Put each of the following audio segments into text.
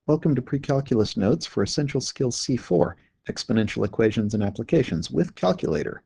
Welcome to Pre-Calculus Notes for Essential Skills C4, Exponential Equations and Applications with Calculator.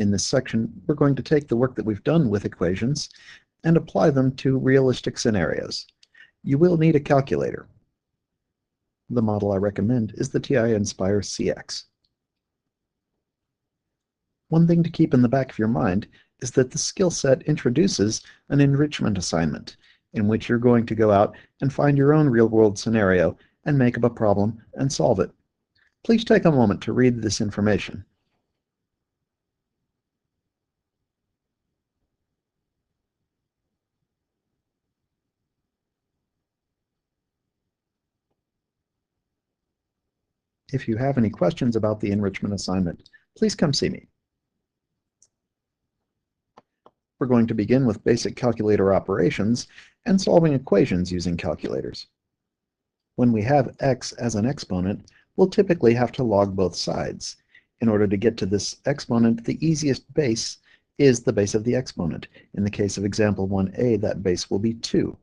In this section, we're going to take the work that we've done with equations and apply them to realistic scenarios. You will need a calculator. The model I recommend is the TI Nspire CX. One thing to keep in the back of your mind is that the skill set introduces an enrichment assignment, in which you're going to go out and find your own real-world scenario and make up a problem and solve it. Please take a moment to read this information. If you have any questions about the enrichment assignment, please come see me. We're going to begin with basic calculator operations and solving equations using calculators. When we have x as an exponent, we'll typically have to log both sides. In order to get to this exponent, the easiest base is the base of the exponent. In the case of example 1a, that base will be 2.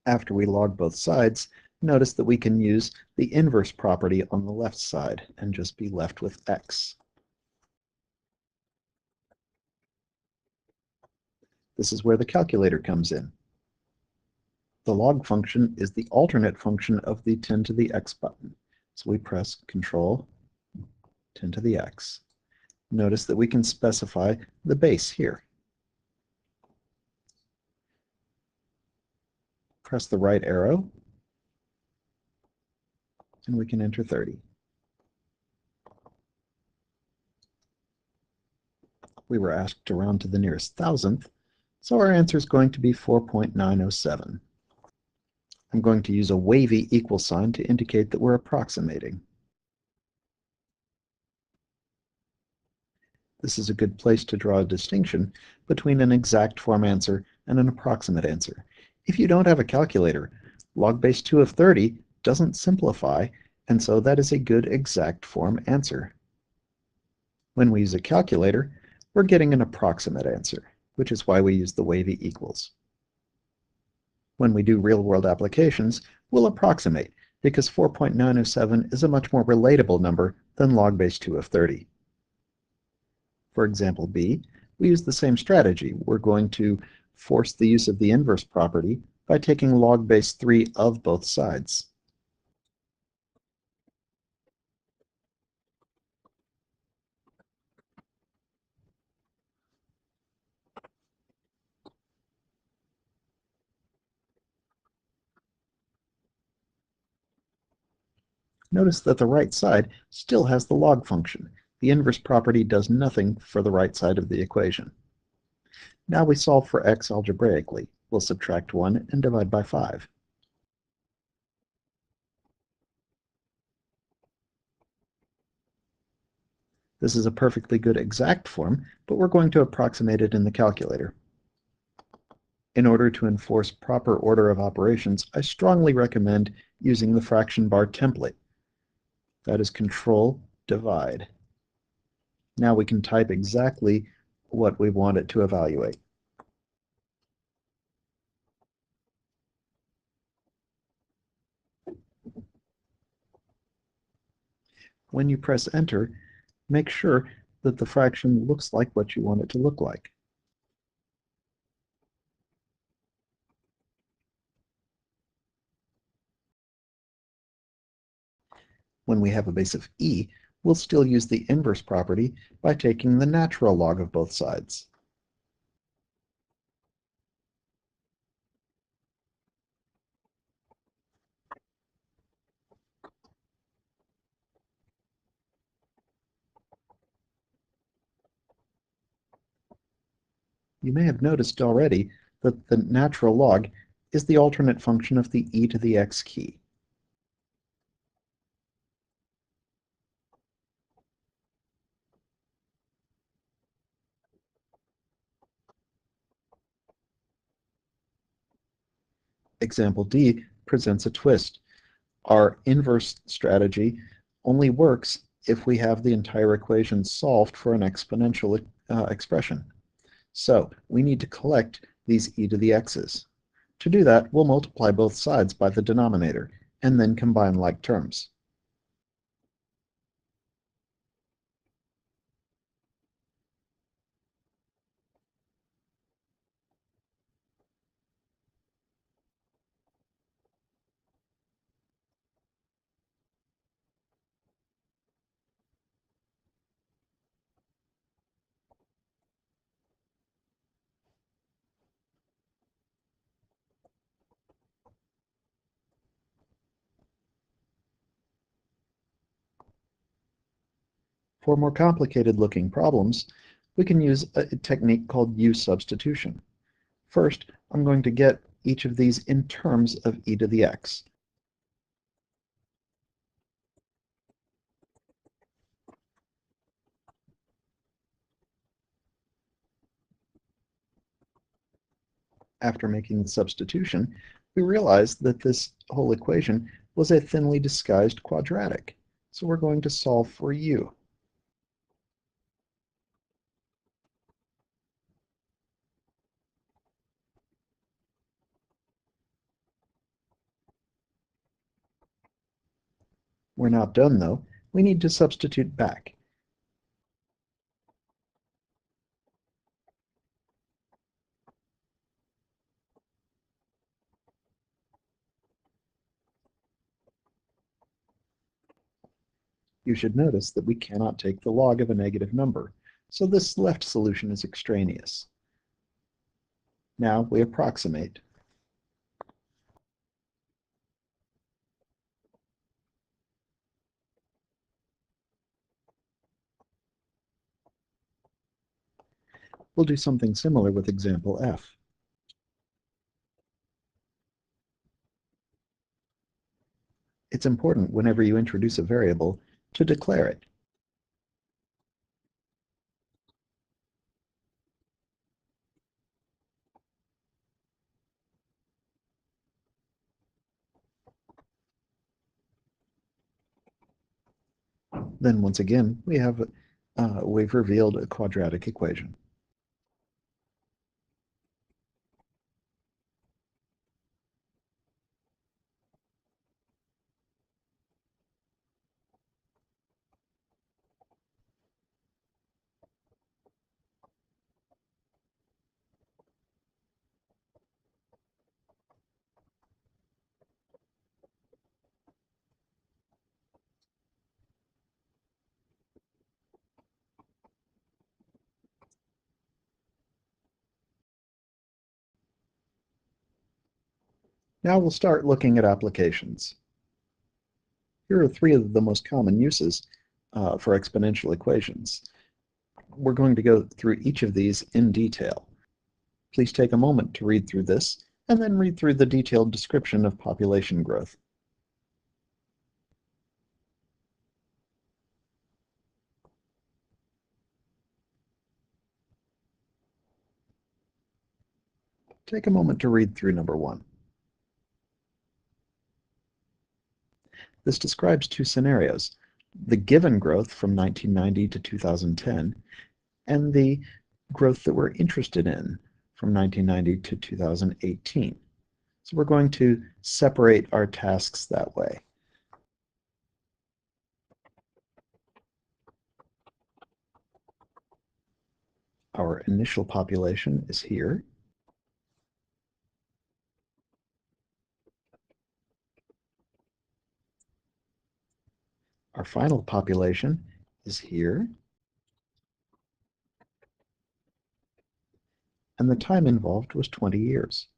After we log both sides, notice that we can use the inverse property on the left side and just be left with x. This is where the calculator comes in. The log function is the alternate function of the 10 to the x button. So we press Control 10 to the x. Notice that we can specify the base here. Press the right arrow, and we can enter 30. We were asked to round to the nearest thousandth, so our answer is going to be 4.907. I'm going to use a wavy equal sign to indicate that we're approximating. This is a good place to draw a distinction between an exact form answer and an approximate answer. If you don't have a calculator, log base 2 of 30 doesn't simplify, and so that is a good exact form answer. When we use a calculator, we're getting an approximate answer, which is why we use the wavy equals. When we do real-world applications, we'll approximate, because 4.907 is a much more relatable number than log base 2 of 30. For example B, we use the same strategy. We're going to force the use of the inverse property by taking log base 3 of both sides. Notice that the right side still has the log function. The inverse property does nothing for the right side of the equation. Now we solve for x algebraically. We'll subtract 1 and divide by 5. This is a perfectly good exact form, but we're going to approximate it in the calculator. In order to enforce proper order of operations, I strongly recommend using the fraction bar template. That is Control Divide. Now we can type exactly what we want it to evaluate. When you press Enter, make sure that the fraction looks like what you want it to look like. When we have a base of e, we'll still use the inverse property by taking the natural log of both sides. You may have noticed already that the natural log is the alternate function of the e to the x key. Example D presents a twist. Our inverse strategy only works if we have the entire equation solved for an exponential expression. So we need to collect these e to the x's. To do that, we'll multiply both sides by the denominator, and then combine like terms. For more complicated looking problems, we can use a technique called U substitution. First, I'm going to get each of these in terms of e to the x. After making the substitution, we realized that this whole equation was a thinly disguised quadratic. So we're going to solve for u. We're not done though. We need to substitute back. You should notice that we cannot take the log of a negative number, so this left solution is extraneous. Now we approximate. We'll do something similar with example F. It's important whenever you introduce a variable to declare it. Then once again, we've revealed a quadratic equation. Now we'll start looking at applications. Here are three of the most common uses for exponential equations. We're going to go through each of these in detail. Please take a moment to read through this, and then read through the detailed description of population growth. Take a moment to read through number 1. This describes two scenarios: the given growth from 1990 to 2010, and the growth that we're interested in from 1990 to 2018. So we're going to separate our tasks that way. Our initial population is here. Our final population is here. And the time involved was 20 years.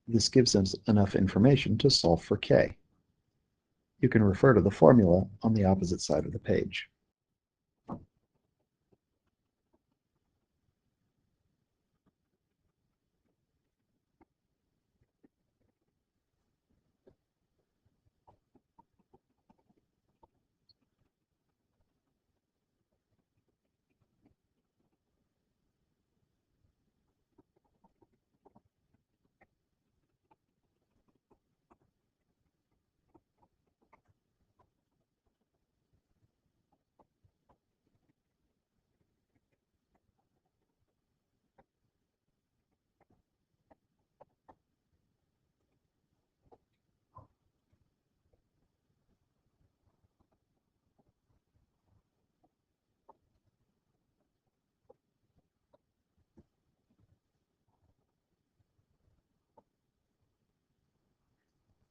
This gives us enough information to solve for k. You can refer to the formula on the opposite side of the page.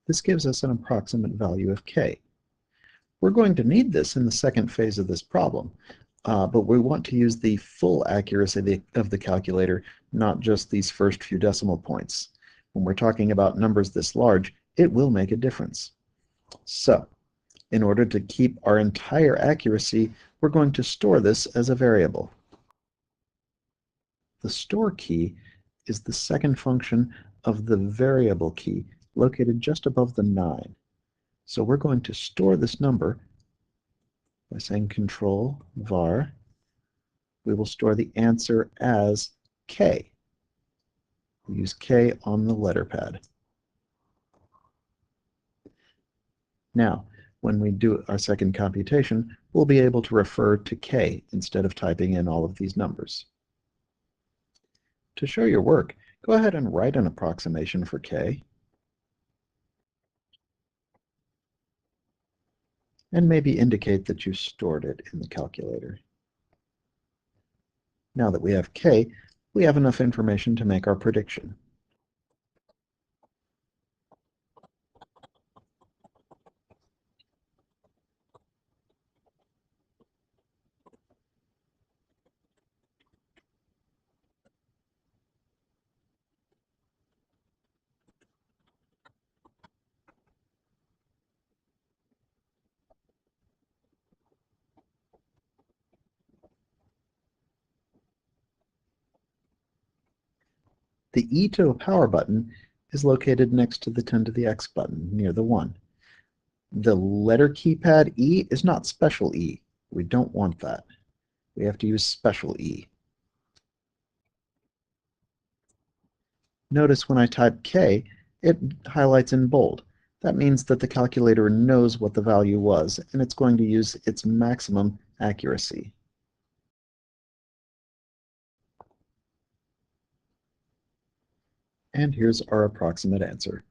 This gives us an approximate value of k. We're going to need this in the second phase of this problem, but we want to use the full accuracy of the calculator, not just these first few decimal points. When we're talking about numbers this large, it will make a difference. So, in order to keep our entire accuracy, we're going to store this as a variable. The store key is the second function of the variable key, located just above the 9. So we're going to store this number by saying control var. We will store the answer as k. We use k on the letter pad. Now, when we do our second computation, we'll be able to refer to k instead of typing in all of these numbers. To show your work, go ahead and write an approximation for k, and maybe indicate that you stored it in the calculator. Now that we have k, we have enough information to make our prediction. The e to the power button is located next to the 10 to the x button, near the 1. The letter keypad E is not special E. We don't want that. We have to use special E. Notice when I type K, it highlights in bold. That means that the calculator knows what the value was, and it's going to use its maximum accuracy. And here's our approximate answer.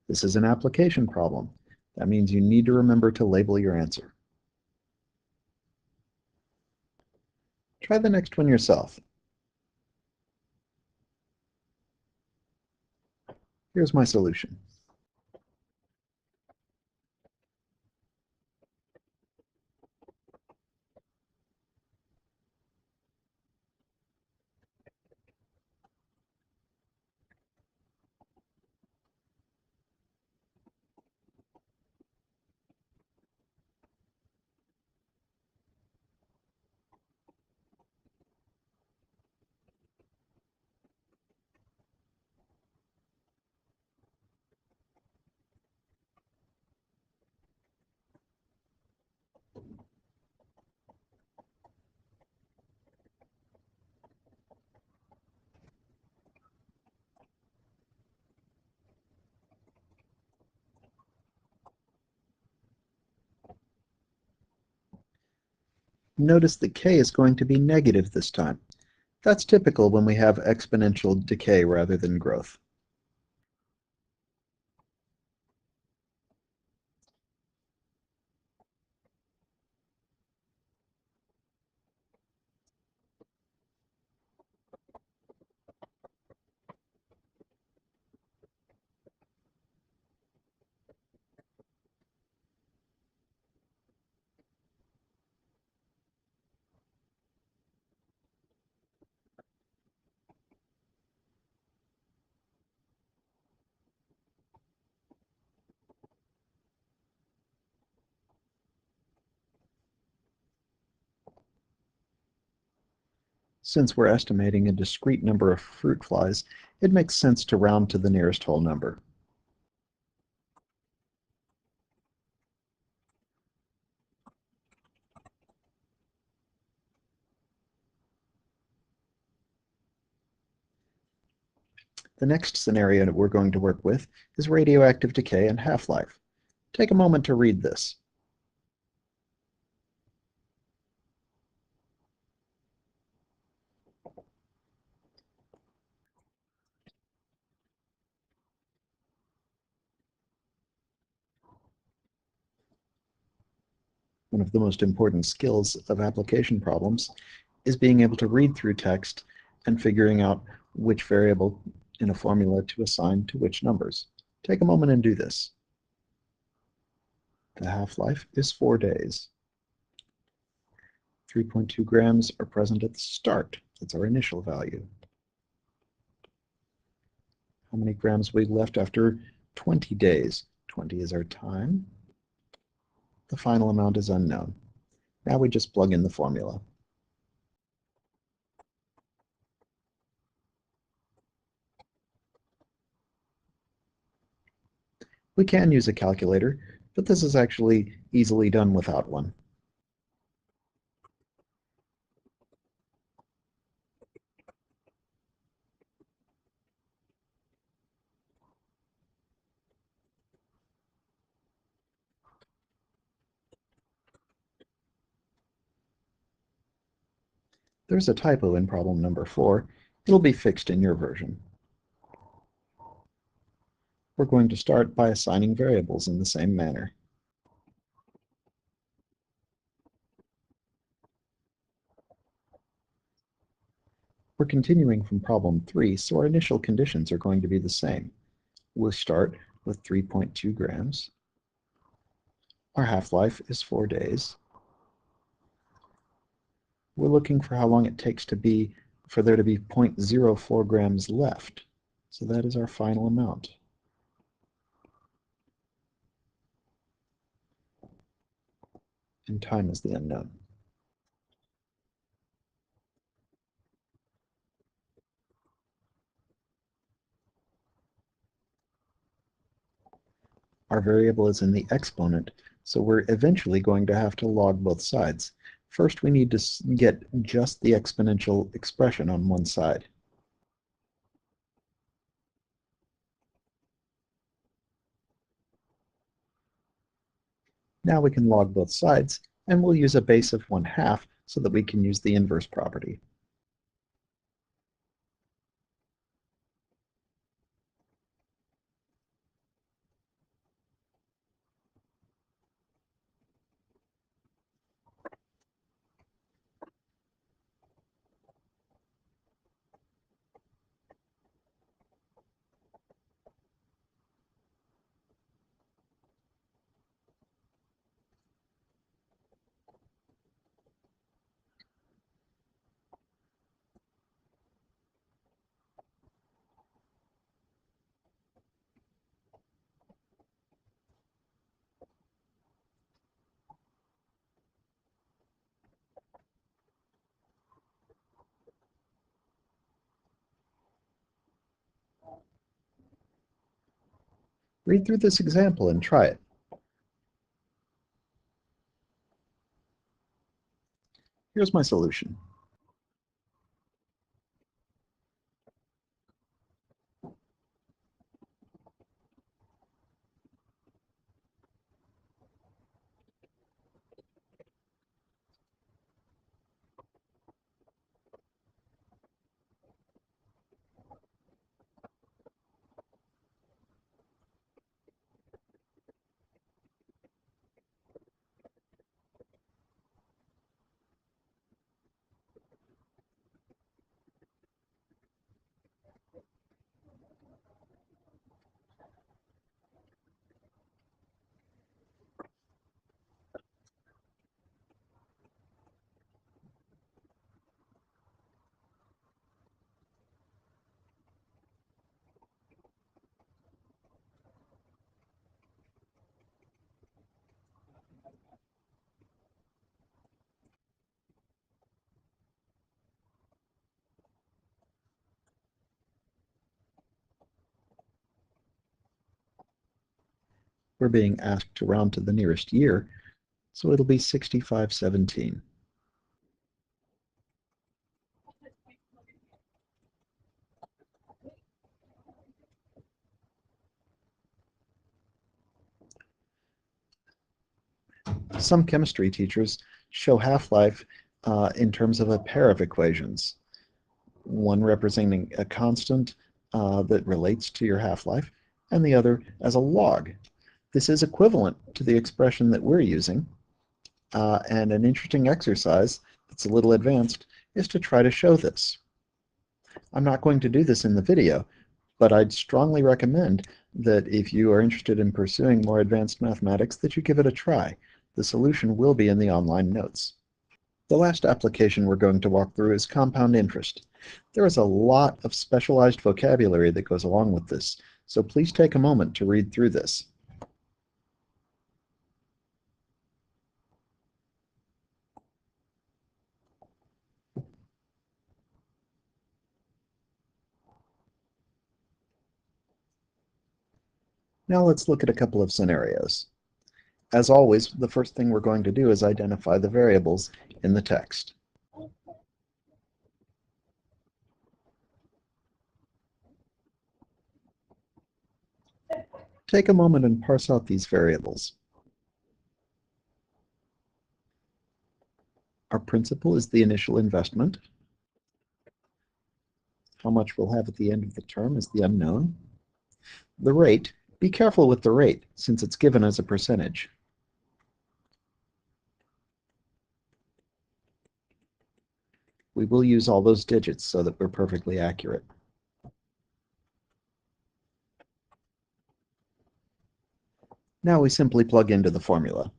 This is an application problem. That means you need to remember to label your answer. Try the next one yourself. Here's my solution. Notice that k is going to be negative this time. That's typical when we have exponential decay rather than growth. Since we're estimating a discrete number of fruit flies, it makes sense to round to the nearest whole number. The next scenario that we're going to work with is radioactive decay and half-life. Take a moment to read this. One of the most important skills of application problems is being able to read through text and figuring out which variable in a formula to assign to which numbers. Take a moment and do this. The half-life is 4 days. 3.2 grams are present at the start. That's our initial value. How many grams we left after 20 days? 20 is our time. The final amount is unknown. Now we just plug in the formula. We can use a calculator, but this is actually easily done without one. There's a typo in problem number 4. It'll be fixed in your version. We're going to start by assigning variables in the same manner. We're continuing from problem 3, so our initial conditions are going to be the same. We'll start with 3.2 grams. Our half-life is 4 days. We're looking for how long it takes for there to be 0.04 grams left. So that is our final amount. And time is the unknown. Our variable is in the exponent, so we're eventually going to have to log both sides. First, we need to get just the exponential expression on one side. Now we can log both sides, and we'll use a base of 1/2 so that we can use the inverse property. Read through this example and try it. Here's my solution. We're being asked to round to the nearest year, so it'll be 6517. Some chemistry teachers show half-life in terms of a pair of equations, one representing a constant that relates to your half-life, and the other as a log. This is equivalent to the expression that we're using, And an interesting exercise that's a little advanced is to try to show this. I'm not going to do this in the video, but I'd strongly recommend that if you are interested in pursuing more advanced mathematics, that you give it a try. The solution will be in the online notes. The last application we're going to walk through is compound interest. There is a lot of specialized vocabulary that goes along with this, so please take a moment to read through this. Now let's look at a couple of scenarios. As always, the first thing we're going to do is identify the variables in the text. Take a moment and parse out these variables. Our principal is the initial investment. How much we'll have at the end of the term is the unknown. The rate, be careful with the rate since it's given as a percentage. We will use all those digits so that we're perfectly accurate. Now we simply plug into the formula.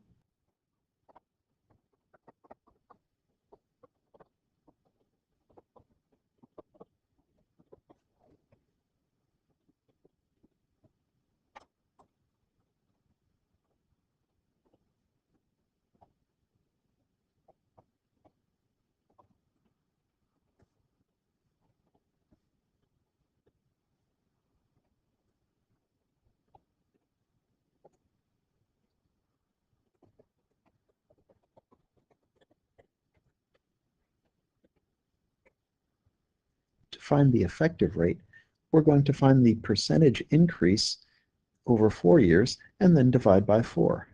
To find the effective rate, we're going to find the percentage increase over 4 years and then divide by 4.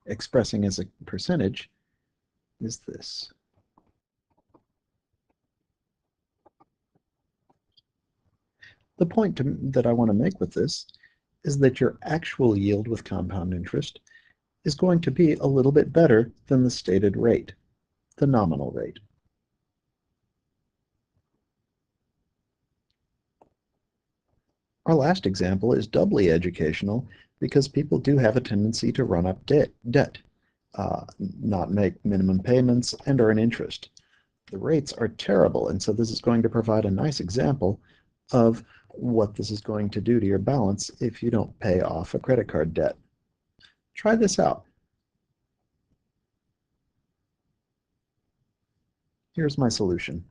Expressing as a percentage is this. The point that I want to make with this is that your actual yield with compound interest is going to be a little bit better than the stated rate, the nominal rate. Our last example is doubly educational because people do have a tendency to run up debt, not make minimum payments, and earn interest. The rates are terrible, and so this is going to provide a nice example of what this is going to do to your balance if you don't pay off a credit card debt. Try this out. Here's my solution.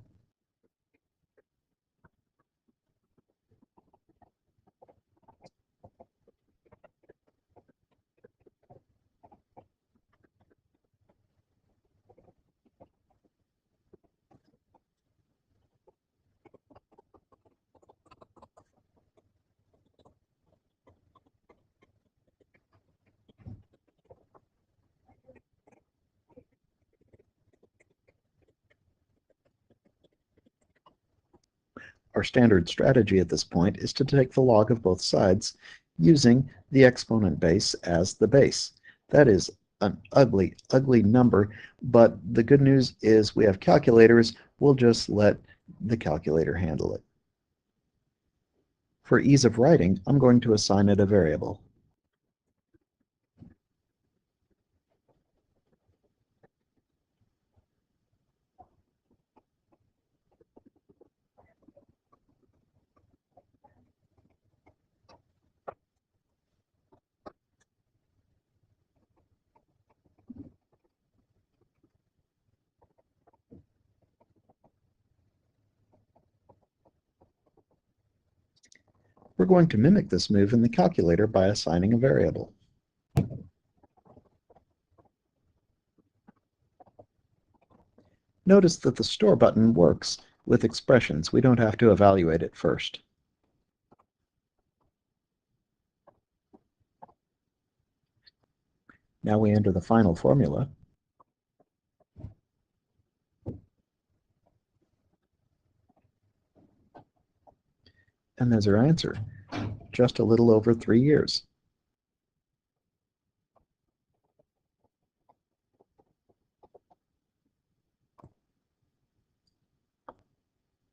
Our standard strategy at this point is to take the log of both sides using the exponent base as the base. That is an ugly, ugly number, but the good news is we have calculators. We'll just let the calculator handle it. For ease of writing, I'm going to assign it a variable. We're going to mimic this move in the calculator by assigning a variable. Notice that the Store button works with expressions. We don't have to evaluate it first. Now we enter the final formula. And there's our answer, just a little over 3 years.